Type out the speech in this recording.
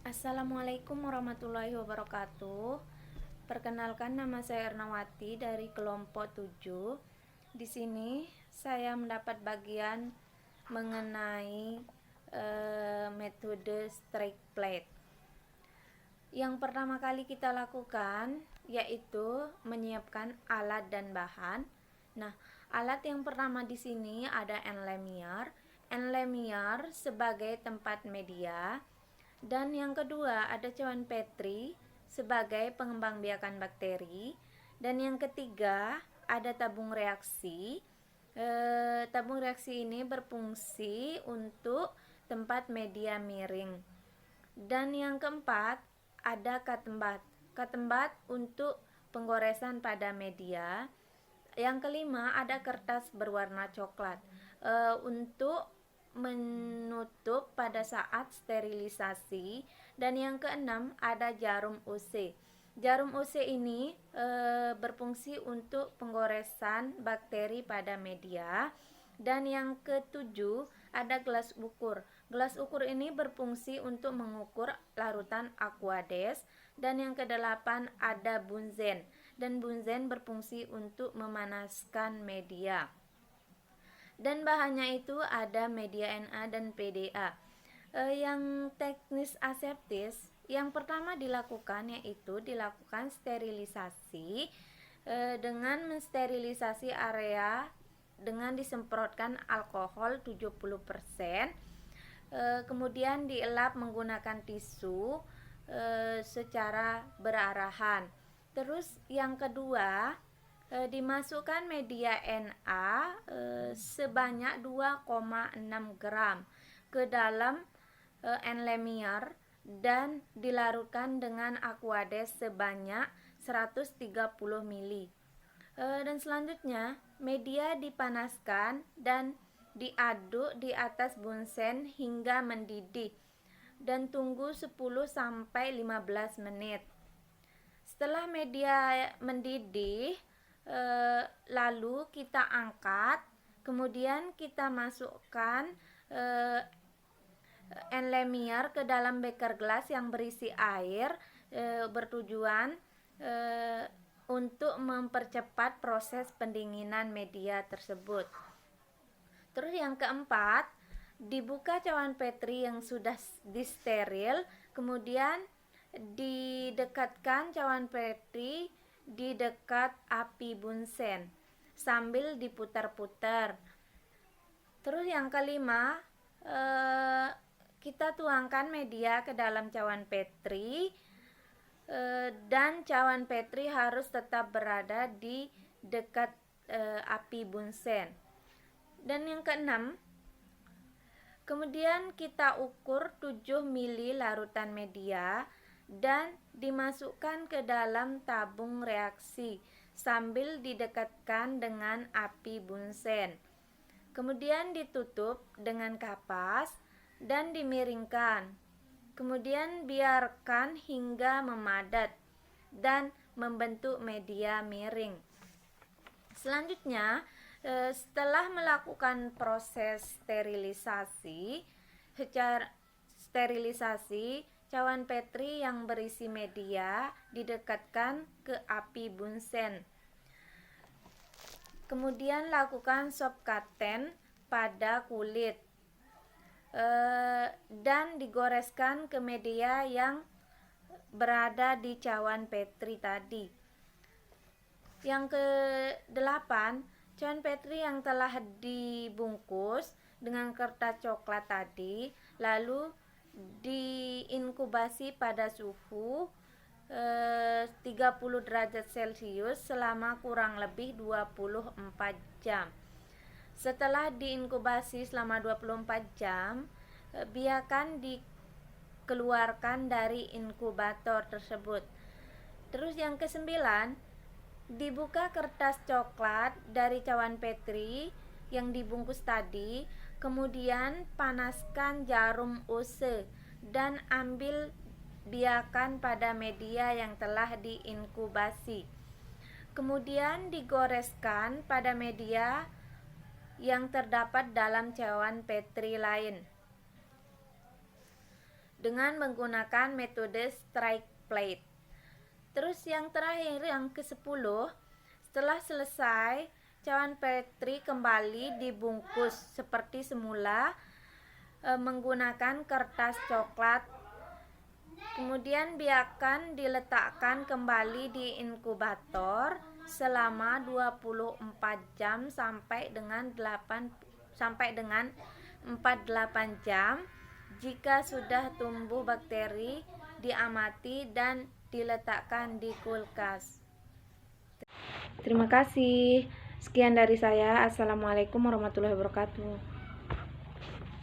Assalamualaikum warahmatullahi wabarakatuh. Perkenalkan, nama saya Ernawati dari kelompok 7. Di sini saya mendapat bagian mengenai metode strike plate. Yang pertama kali kita lakukan yaitu menyiapkan alat dan bahan. Nah, alat yang pertama di sini ada enlemiar. Enlemiar sebagai tempat media. Dan yang kedua ada cawan Petri sebagai pengembangbiakan bakteri. Dan yang ketiga ada tabung reaksi. Tabung reaksi ini berfungsi untuk tempat media miring. Dan yang keempat ada katembat. Katembat untuk penggoresan pada media. Yang kelima ada kertas berwarna coklat untuk menutup pada saat sterilisasi. Dan yang keenam ada jarum UC. Jarum UC ini berfungsi untuk penggoresan bakteri pada media. Dan yang ketujuh ada gelas ukur. Gelas ukur ini berfungsi untuk mengukur larutan aquades. Dan yang kedelapan ada bunzen. Dan bunzen berfungsi untuk memanaskan media. Dan bahannya itu ada media Na dan PDA. Yang teknis aseptis yang pertama dilakukan yaitu dilakukan sterilisasi dengan mensterilisasi area dengan disemprotkan alkohol 70%. Kemudian dielap menggunakan tisu secara berarahan. Terus yang kedua dimasukkan media Na sebanyak 2,6 gram ke dalam enlemiar dan dilarutkan dengan aquades sebanyak 130 ml. Dan selanjutnya media dipanaskan dan diaduk di atas bunsen hingga mendidih dan tunggu 10-15 menit. Setelah media mendidih, lalu kita angkat, kemudian kita masukkan enlemiar ke dalam beker gelas yang berisi air bertujuan untuk mempercepat proses pendinginan media tersebut. Terus yang keempat, dibuka cawan Petri yang sudah disteril, kemudian didekatkan cawan Petri di dekat api bunsen sambil diputar-putar. Terus yang kelima, kita tuangkan media ke dalam cawan Petri dan cawan Petri harus tetap berada di dekat api bunsen. Dan yang keenam, kemudian kita ukur 7 ml larutan media dan dimasukkan ke dalam tabung reaksi sambil didekatkan dengan api bunsen. Kemudian ditutup dengan kapas dan dimiringkan. Kemudian biarkan hingga memadat dan membentuk media miring. Selanjutnya, setelah melakukan proses sterilisasi, cawan Petri yang berisi media didekatkan ke api bunsen. Kemudian lakukan Sofkaten pada kulit dan digoreskan ke media yang berada di cawan Petri tadi. Yang ke-8, cawan Petri yang telah dibungkus dengan kertas coklat tadi lalu diinkubasi pada suhu 30 derajat Celcius selama kurang lebih 24 jam. Setelah diinkubasi selama 24 jam, biarkan dikeluarkan dari inkubator tersebut. Terus yang ke-9, dibuka kertas coklat dari cawan Petri yang dibungkus tadi, kemudian panaskan jarum UC dan biarkan pada media yang telah diinkubasi. Kemudian digoreskan pada media yang terdapat dalam cawan Petri lain. dengan menggunakan metode strike plate. Terus yang terakhir, yang ke-10, setelah selesai, cawan Petri kembali dibungkus seperti semula menggunakan kertas coklat. Kemudian biarkan diletakkan kembali di inkubator selama 24 jam sampai dengan 48 jam. Jika sudah tumbuh bakteri, diamati dan diletakkan di kulkas. Terima kasih. Sekian dari saya. Assalamualaikum warahmatullahi wabarakatuh.